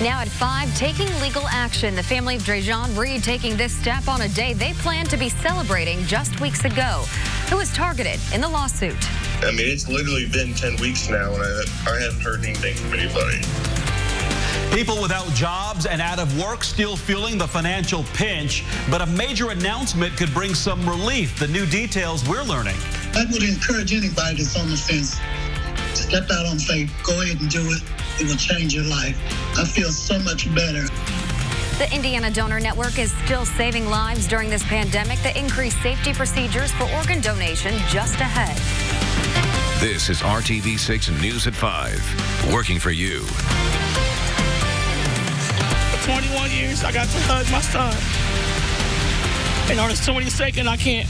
Now at 5, taking legal action. The family of Dre'Jon Reed taking this step on a day they planned to be celebrating just weeks ago. Who was targeted in the lawsuit? I mean, it's literally been 10 weeks now, and I haven't heard anything from anybody. People without jobs and out of work still feeling the financial pinch, but a major announcement could bring some relief. The new details we're learning. I would encourage anybody that's on the fence to step out on faith. Go ahead and do it. It will change your life. I feel so much better. The Indiana Donor Network is still saving lives during this pandemic. The increased safety procedures for organ donation just ahead. This is RTV6 News at 5, working for you. For 21 years, I got to hug my son. And on his 22nd, I can't.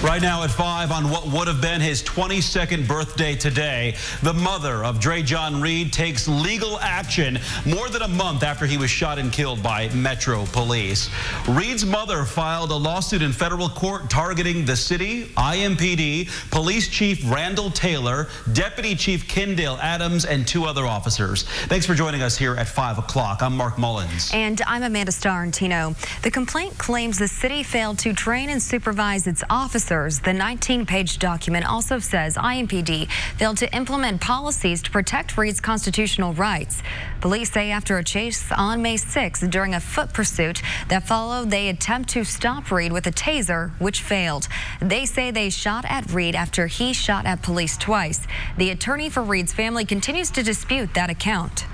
Right now at 5 on what would have been his 22nd birthday today, the mother of Dre'Jon Reed takes legal action more than a month after he was shot and killed by Metro Police. Reed's mother filed a lawsuit in federal court targeting the city, IMPD, Police Chief Randall Taylor, Deputy Chief Kendall Adams, and 2 other officers. Thanks for joining us here at 5 o'clock. I'm Mark Mullins. And I'm Amanda Starantino. The complaint claims the city failed to train and supervise its officers. The 19-page document also says IMPD failed to implement policies to protect Reed's constitutional rights. Police say after a chase on May 6th during a foot pursuit that followed, they attempt to stop Reed with a taser, which failed. They say they shot at Reed after he shot at police twice. The attorney for Reed's family continues to dispute that account.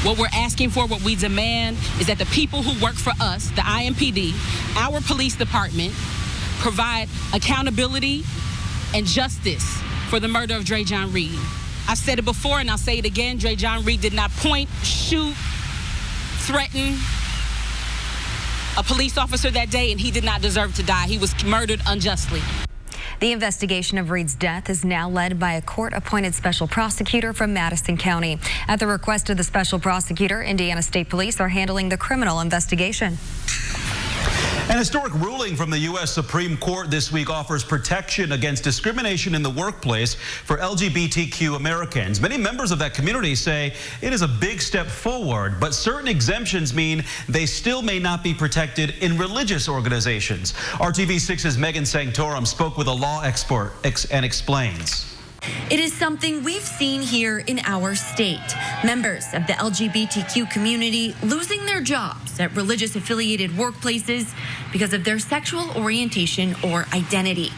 What we're asking for, what we demand, is that the people who work for us, the IMPD, our police department, provide accountability and justice for the murder of Dre'Jon Reed. I've said it before and I'll say it again. Dre'Jon Reed did not point, shoot, threaten a police officer that day, and he did not deserve to die. He was murdered unjustly. The investigation of Reed's death is now led by a court-appointed special prosecutor from Madison County. At the request of the special prosecutor, Indiana State Police are handling the criminal investigation. An historic ruling from the U.S. Supreme Court this week offers protection against discrimination in the workplace for LGBTQ Americans. Many members of that community say it is a big step forward, but certain exemptions mean they still may not be protected in religious organizations. RTV6's Megan Sanctorum spoke with a law expert and explains. It is something we've seen here in our state. Members of the LGBTQ community losing their jobs at religious affiliated workplaces because of their sexual orientation or identity.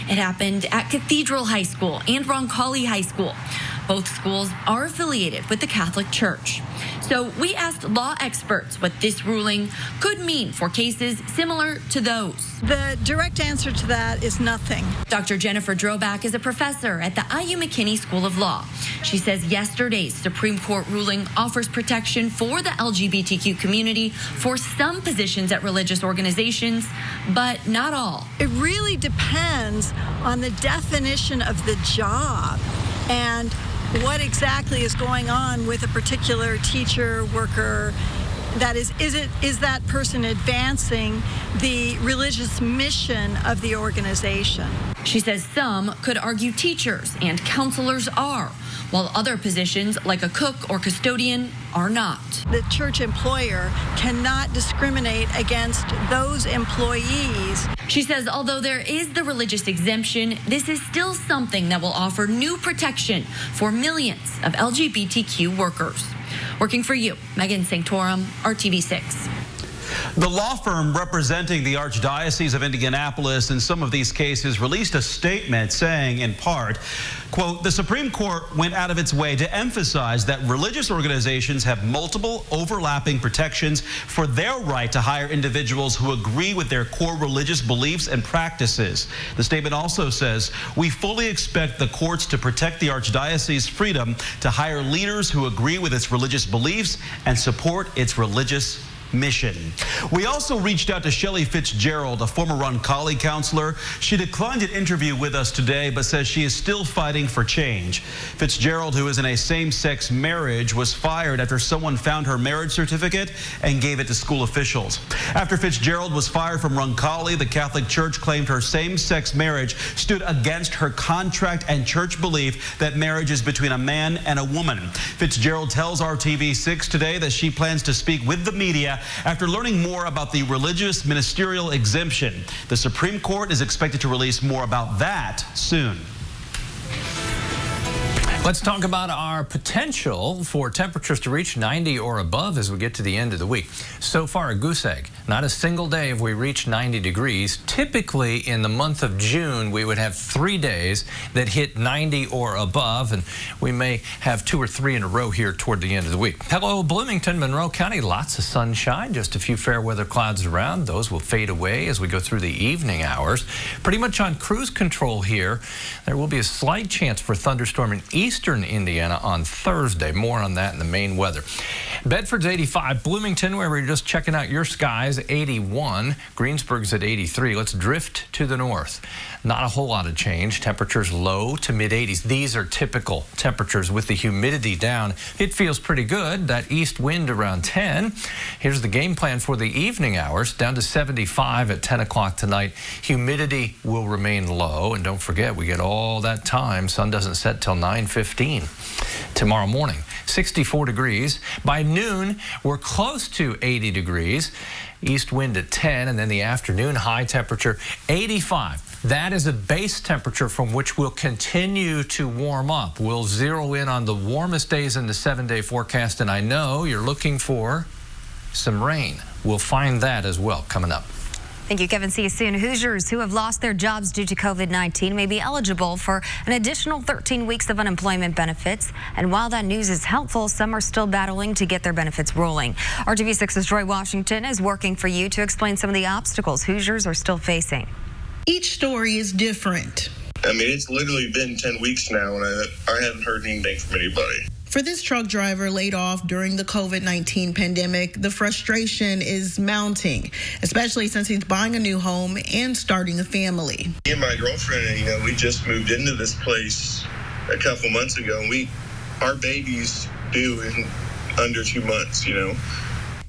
It happened at Cathedral High School and Roncalli High School. Both schools are affiliated with the Catholic Church. So we asked law experts what this ruling could mean for cases similar to those. The direct answer to that is nothing. Dr. Jennifer Drobak is a professor at the IU McKinney School of Law. She says yesterday's Supreme Court ruling offers protection for the LGBTQ community for some positions at religious organizations, but not all. It really depends on the definition of the job and what exactly is going on with a particular teacher, worker. That is that person advancing the religious mission of the organization? She says some could argue teachers and counselors are, while other positions like a cook or custodian are not. The church employer cannot discriminate against those employees. She says although there is the religious exemption, this is still something that will offer new protection for millions of LGBTQ workers. Working for you, Megan Sanctorum, RTV6. The law firm representing the Archdiocese of Indianapolis in some of these cases released a statement saying, in part, quote, the Supreme Court went out of its way to emphasize that religious organizations have multiple overlapping protections for their right to hire individuals who agree with their core religious beliefs and practices. The statement also says, we fully expect the courts to protect the Archdiocese's freedom to hire leaders who agree with its religious beliefs and support its religious mission. We also reached out to Shelley Fitzgerald, a former Roncalli counselor. She declined an interview with us today, but says she is still fighting for change. Fitzgerald, who is in a same-sex marriage, was fired after someone found her marriage certificate and gave it to school officials. After Fitzgerald was fired from Roncalli, the Catholic Church claimed her same-sex marriage stood against her contract and church belief that marriage is between a man and a woman. Fitzgerald tells RTV6 today that she plans to speak with the media after learning more about the religious ministerial exemption. The Supreme Court is expected to release more about that soon. Let's talk about our potential for temperatures to reach 90 or above as we get to the end of the week. So far, a goose egg. Not a single day have we reached 90 degrees. Typically, in the month of June, we would have 3 days that hit 90 or above, and we may have 2 or 3 in a row here toward the end of the week. Hello, Bloomington, Monroe County. Lots of sunshine, just a few fair weather clouds around. Those will fade away as we go through the evening hours. Pretty much on cruise control here. There will be a slight chance for thunderstorm in eastern Indiana on Thursday. More on that in the main weather. Bedford's 85. Bloomington, where we're just checking out your skies, 81. Greensburg's at 83. Let's drift to the north. Not a whole lot of change. Temperatures low to mid-80s. These are typical temperatures with the humidity down. It feels pretty good. That east wind around 10. Here's the game plan for the evening hours. Down to 75 at 10 o'clock tonight. Humidity will remain low. And don't forget, we get all that time. Sun doesn't set till 9:15 tomorrow morning. 64 degrees. By noon, we're close to 80 degrees. East wind at 10, and then the afternoon high temperature 85. That is a base temperature from which we'll continue to warm up. We'll zero in on the warmest days in the 7-day forecast, and I know you're looking for some rain. We'll find that as well coming up. Thank you, Kevin. See you soon. Hoosiers who have lost their jobs due to COVID-19 may be eligible for an additional 13 weeks of unemployment benefits. And while that news is helpful, some are still battling to get their benefits rolling. RTV6's Troy Washington is working for you to explain some of the obstacles Hoosiers are still facing. Each story is different. I mean, it's literally been 10 weeks now, and I haven't heard anything from anybody. For this truck driver laid off during the COVID-19 pandemic, the frustration is mounting, especially since he's buying a new home and starting a family. Me and my girlfriend, we just moved into this place a couple months ago, and our baby's due in under 2 months,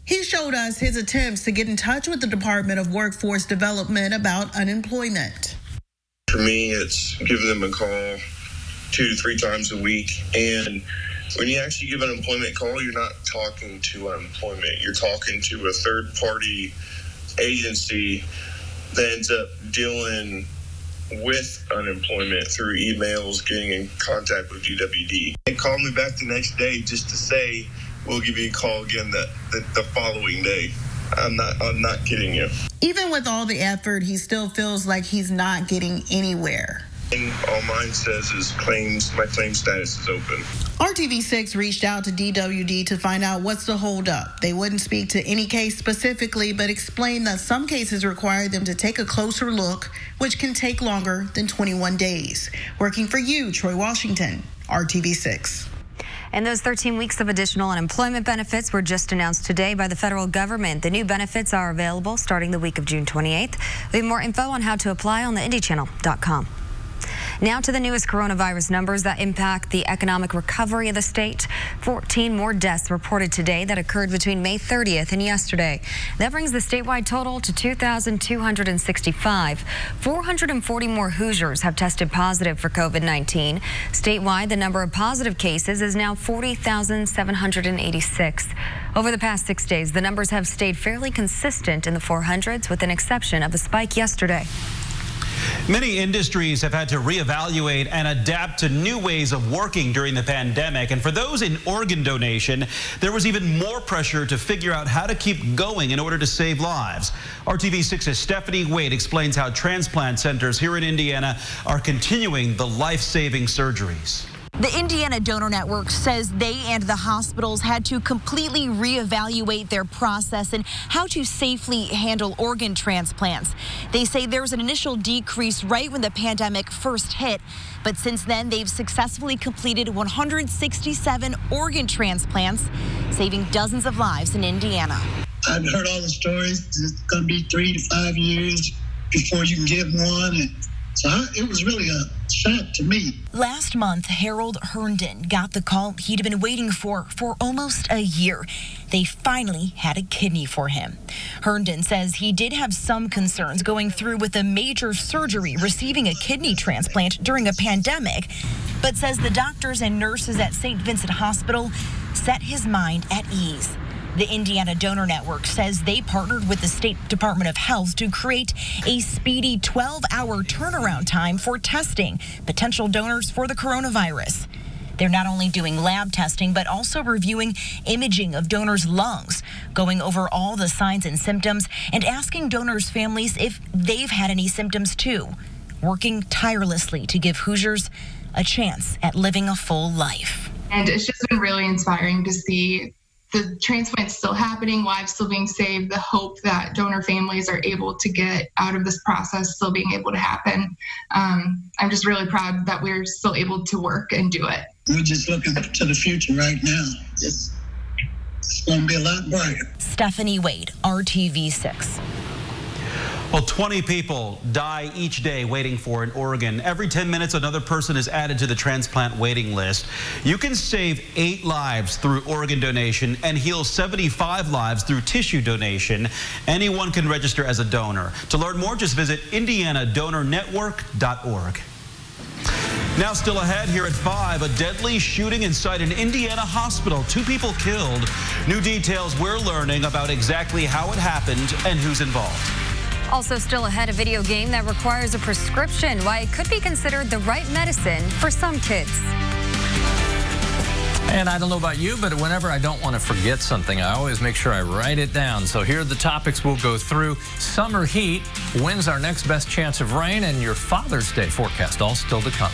He showed us his attempts to get in touch with the Department of Workforce Development about unemployment. For me, it's giving them a call 2 to 3 times a week, and when you actually give an unemployment call, you're not talking to unemployment. You're talking to a third-party agency that ends up dealing with unemployment through emails, getting in contact with GWD. They called me back the next day just to say, we'll give you a call again the following day. I'm not kidding you. Even with all the effort, he still feels like he's not getting anywhere. And all mine says is my claim status is open. RTV6 reached out to DWD to find out what's the holdup. They wouldn't speak to any case specifically, but explained that some cases require them to take a closer look, which can take longer than 21 days. Working for you, Troy Washington, RTV6. And those 13 weeks of additional unemployment benefits were just announced today by the federal government. The new benefits are available starting the week of June 28th. We have more info on how to apply on the IndyChannel.com. Now to the newest coronavirus numbers that impact the economic recovery of the state. 14 more deaths reported today that occurred between May 30th and yesterday. That brings the statewide total to 2,265. 440 more Hoosiers have tested positive for COVID-19. Statewide, the number of positive cases is now 40,786. Over the past 6 days, the numbers have stayed fairly consistent in the 400s, with an exception of a spike yesterday. Many industries have had to reevaluate and adapt to new ways of working during the pandemic. And for those in organ donation, there was even more pressure to figure out how to keep going in order to save lives. RTV6's Stephanie Wade explains how transplant centers here in Indiana are continuing the life-saving surgeries. The Indiana Donor Network says they and the hospitals had to completely reevaluate their process and how to safely handle organ transplants. They say there was an initial decrease right when the pandemic first hit, but since then they've successfully completed 167 organ transplants, saving dozens of lives in Indiana. I've heard all the stories. It's going to be 3 to 5 years before you can get one. And so it was really a shock to me. Last month, Harold Herndon got the call he'd been waiting for almost a year. They finally had a kidney for him. Herndon says he did have some concerns going through with a major surgery, receiving a kidney transplant during a pandemic, but says the doctors and nurses at St. Vincent Hospital set his mind at ease. The Indiana Donor Network says they partnered with the State Department of Health to create a speedy 12-hour turnaround time for testing potential donors for the coronavirus. They're not only doing lab testing, but also reviewing imaging of donors' lungs, going over all the signs and symptoms, and asking donors' families if they've had any symptoms too, working tirelessly to give Hoosiers a chance at living a full life. And it's just been really inspiring to see the transplant's still happening, lives still being saved, the hope that donor families are able to get out of this process still being able to happen. I'm just really proud that we're still able to work and do it. We're just looking to the future right now. It's going to be a lot brighter. Stephanie Wade, RTV6. Well, 20 people die each day waiting for in Oregon. Every 10 minutes, another person is added to the transplant waiting list. You can save 8 lives through organ donation and heal 75 lives through tissue donation. Anyone can register as a donor. To learn more, just visit indianadonornetwork.org. Now still ahead here at 5, a deadly shooting inside an Indiana hospital. 2 people killed. New details we're learning about exactly how it happened and who's involved. Also still ahead, a video game that requires a prescription, why it could be considered the right medicine for some kids. And I don't know about you, but whenever I don't want to forget something, I always make sure I write it down. So here are the topics we'll go through. Summer heat, when's our next best chance of rain, and your Father's Day forecast, all still to come.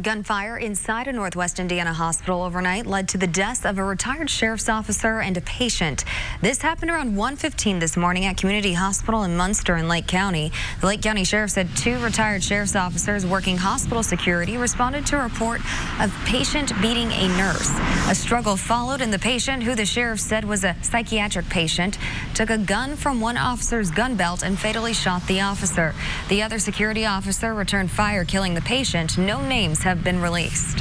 Gunfire inside a Northwest Indiana hospital overnight led to the deaths of a retired sheriff's officer and a patient. This happened around 1:15 this morning at Community Hospital in Munster in Lake County. The Lake County Sheriff said 2 retired sheriff's officers working hospital security responded to a report of patient beating a nurse. A struggle followed, and the patient, who the sheriff said was a psychiatric patient, took a gun from one officer's gun belt and fatally shot the officer. The other security officer returned fire, killing the patient. No names have been released.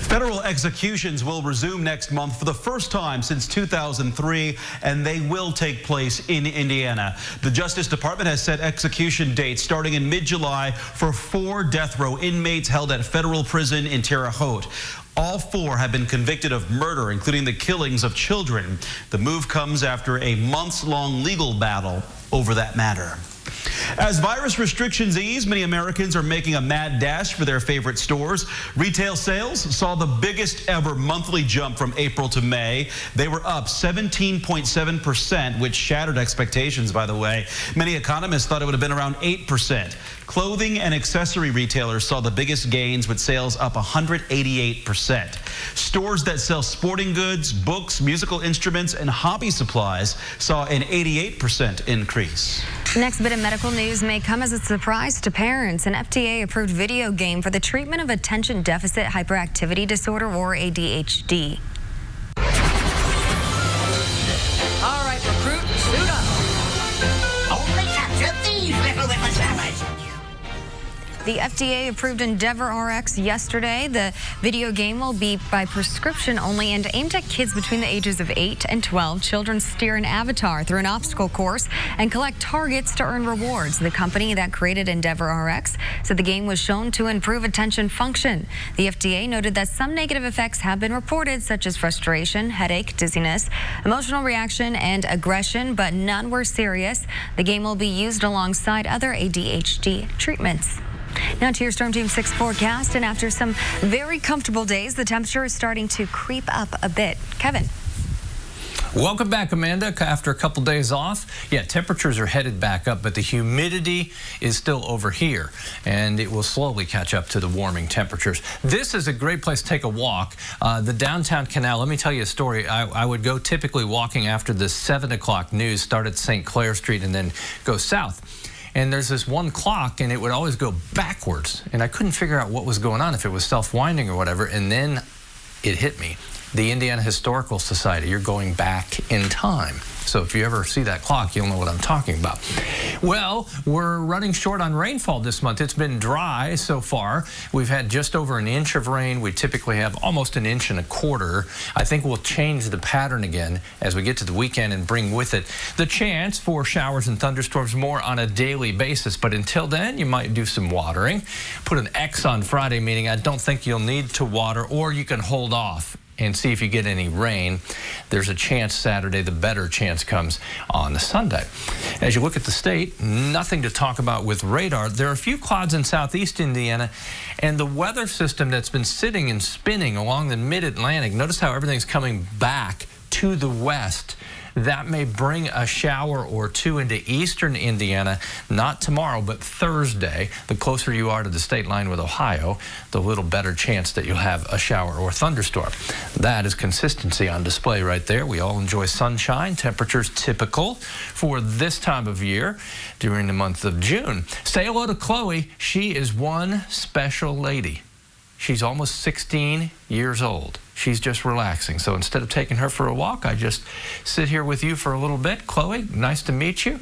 Federal executions will resume next month for the first time since 2003, and they will take place in Indiana. The Justice Department has set execution dates starting in mid-July for 4 death row inmates held at federal prison in Terre Haute. All 4 have been convicted of murder, including the killings of children. The move comes after a months-long legal battle over that matter. As virus restrictions ease, many Americans are making a mad dash for their favorite stores. Retail sales saw the biggest ever monthly jump from April to May. They were up 17.7%, which shattered expectations, by the way. Many economists thought it would have been around 8%. Clothing and accessory retailers saw the biggest gains, with sales up 188%. Stores that sell sporting goods, books, musical instruments, and hobby supplies saw an 88% increase. Next bit of medical news may come as a surprise to parents. An FDA-approved video game for the treatment of attention deficit hyperactivity disorder, or ADHD. All right, recruit, suit up. Only capture these little savages. The FDA approved EndeavorRx yesterday. The video game will be by prescription only and aimed at kids between the ages of 8 and 12. Children steer an avatar through an obstacle course and collect targets to earn rewards. The company that created EndeavorRx said the game was shown to improve attention function. The FDA noted that some negative effects have been reported, such as frustration, headache, dizziness, emotional reaction, and aggression, but none were serious. The game will be used alongside other ADHD treatments. Now to your Storm Team 6 forecast, and after some very comfortable days, the temperature is starting to creep up a bit. Kevin. Welcome back, Amanda. After a couple days off, yeah, temperatures are headed back up, but the humidity is still over here, and it will slowly catch up to the warming temperatures. This is a great place to take a walk. The downtown canal, let me tell you a story. I would go typically walking after the 7 o'clock news, start at St. Clair Street and then go south. and there's this one clock, and it would always go backwards, and I couldn't figure out what was going on, if it was self-winding or whatever, and then it hit me. The Indiana Historical Society, you're going back in time. So if you ever see that clock, you'll know what I'm talking about. Well, we're running short on rainfall this month. It's been dry so far. We've had just over an inch of rain. We typically have almost an inch and a quarter. I think we'll change the pattern again as we get to the weekend and bring with it the chance for showers and thunderstorms more on a daily basis. But until then, you might do some watering. Put an X on Friday, meaning I don't think you'll need to water, or you can hold off and see if you get any rain. There's a chance Saturday. The better chance comes on Sunday. As you look at the state, nothing to talk about with radar. There are a few clouds in southeast Indiana, and the weather system that's been sitting and spinning along the mid-Atlantic, notice how everything's coming back to the west. That may bring a shower or two into eastern Indiana, not tomorrow, but Thursday. The closer you are to the state line with Ohio, the little better chance that you'll have a shower or thunderstorm. That is consistency on display right there. We all enjoy sunshine. Temperatures typical for this time of year during the month of June. Say hello to Chloe. She is one special lady. She's almost 16 years old. She's just relaxing. So instead of taking her for a walk, I just sit here with you for a little bit. Chloe, nice to meet you.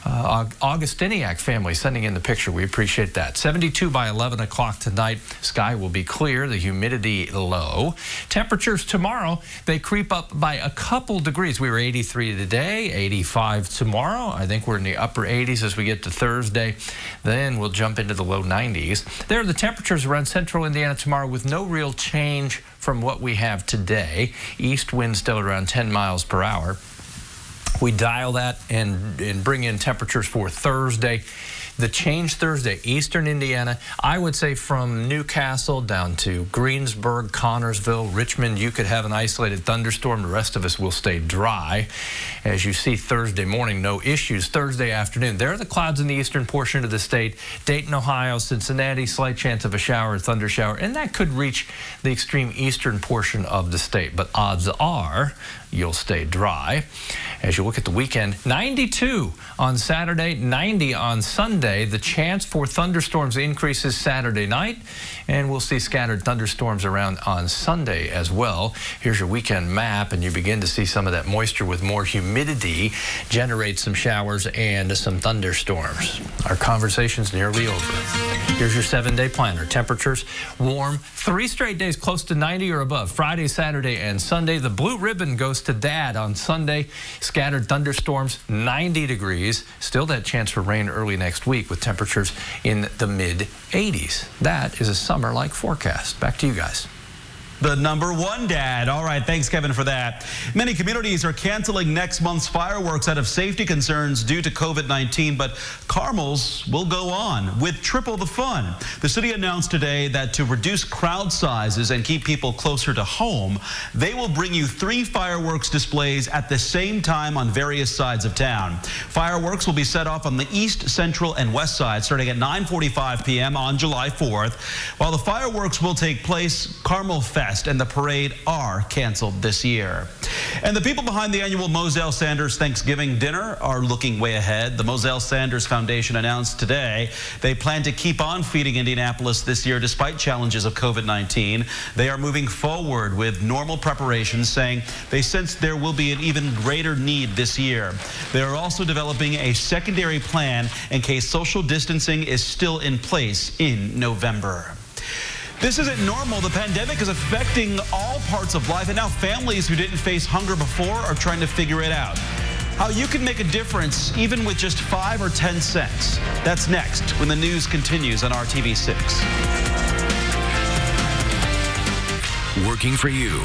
Augustiniak family sending in the picture. We appreciate that. 72 by 11 o'clock tonight. Sky will be clear. The humidity low. Temperatures tomorrow, they creep up by a couple degrees. We were 83 today, 85 tomorrow. I think we're in the upper 80s as we get to Thursday. Then we'll jump into the low 90s. There are the temperatures around central Indiana tomorrow with no real change from what we have today. East wind still around 10 miles per hour. We dial that and bring in temperatures for Thursday. The change Thursday, eastern Indiana, I would say from Newcastle down to Greensburg, Connorsville, Richmond, you could have an isolated thunderstorm. The rest of us will stay dry. As you see Thursday morning, no issues. Thursday afternoon, there are the clouds in the eastern portion of the state. Dayton, Ohio, Cincinnati, slight chance of a shower or thunder shower, and that could reach the extreme eastern portion of the state. But odds are you'll stay dry. As you look at the weekend, 92 on Saturday, 90 on Sunday. The chance for thunderstorms increases Saturday night, and we'll see scattered thunderstorms around on Sunday as well. Here's your weekend map, and you begin to see some of that moisture with more humidity generate some showers and some thunderstorms. Our conversation's nearly over. Here's your 7-day planner. Temperatures warm, 3 straight days close to 90 or above. Friday, Saturday, and Sunday. The blue ribbon goes to Dad on Sunday. Scattered thunderstorms, 90 degrees. Still that chance for rain early next week with temperatures in the mid-80s. That is a summer-like forecast. Back to you guys. The #1 dad. All right, thanks, Kevin, for that. Many communities are canceling next month's fireworks out of safety concerns due to COVID-19, but Carmel's will go on with triple the fun. The city announced today that to reduce crowd sizes and keep people closer to home, they will bring you 3 fireworks displays at the same time on various sides of town. Fireworks will be set off on the east, central, and west side starting at 9:45 p.m. on July 4th. While the fireworks will take place, Carmel Fest and the parade are canceled this year. And the people behind the annual Moselle Sanders Thanksgiving dinner are looking way ahead. The Moselle Sanders Foundation announced today they plan to keep on feeding Indianapolis this year despite challenges of COVID-19. They are moving forward with normal preparations, saying they sense there will be an even greater need this year. They are also developing a secondary plan in case social distancing is still in place in November. This isn't normal. The pandemic is affecting all parts of life, and now families who didn't face hunger before are trying to figure it out. How you can make a difference even with just 5 or 10 cents. That's next when the news continues on RTV6. Working for you.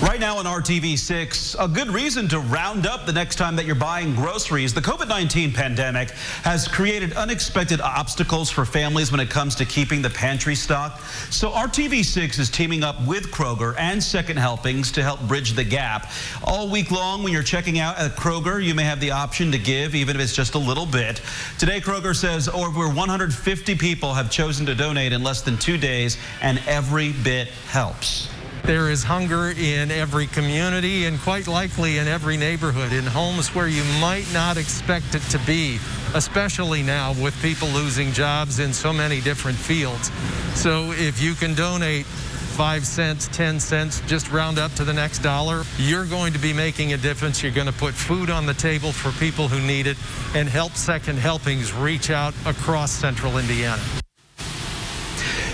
Right now on RTV6, a good reason to round up the next time that you're buying groceries. The COVID-19 pandemic has created unexpected obstacles for families when it comes to keeping the pantry stocked. So RTV6 is teaming up with Kroger and Second Helpings to help bridge the gap. All week long, when you're checking out at Kroger, you may have the option to give, even if it's just a little bit. Today, Kroger says over 150 people have chosen to donate in less than 2 days, and every bit helps. There is hunger in every community and quite likely in every neighborhood, in homes where you might not expect it to be, especially now with people losing jobs in so many different fields. So if you can donate 5 cents, 10 cents, just round up to the next dollar, you're going to be making a difference. You're going to put food on the table for people who need it and help Second Helpings reach out across central Indiana.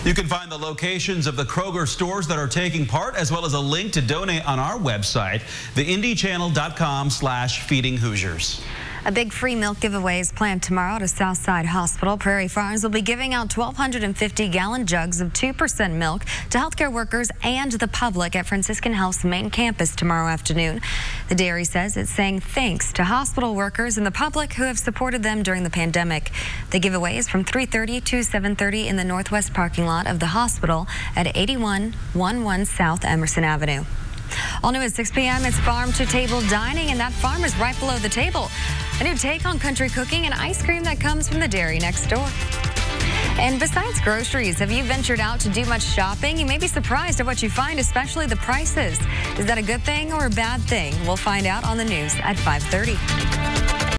You can find the locations of the Kroger stores that are taking part, as well as a link to donate on our website, theindychannel.com/feedinghoosiers. A big free milk giveaway is planned tomorrow at a Southside hospital. Prairie Farms will be giving out 1,250-gallon jugs of 2% milk to healthcare workers and the public at Franciscan Health's main campus tomorrow afternoon. The dairy says it's saying thanks to hospital workers and the public who have supported them during the pandemic. The giveaway is from 3:30 to 7:30 in the northwest parking lot of the hospital at 8111 South Emerson Avenue. All new at 6 p.m. It's farm to table dining, and that farm is right below the table. A new take on country cooking and ice cream that comes from the dairy next door. And besides groceries, have you ventured out to do much shopping? You may be surprised at what you find, especially the prices. Is that a good thing or a bad thing? We'll find out on the news at 5:30.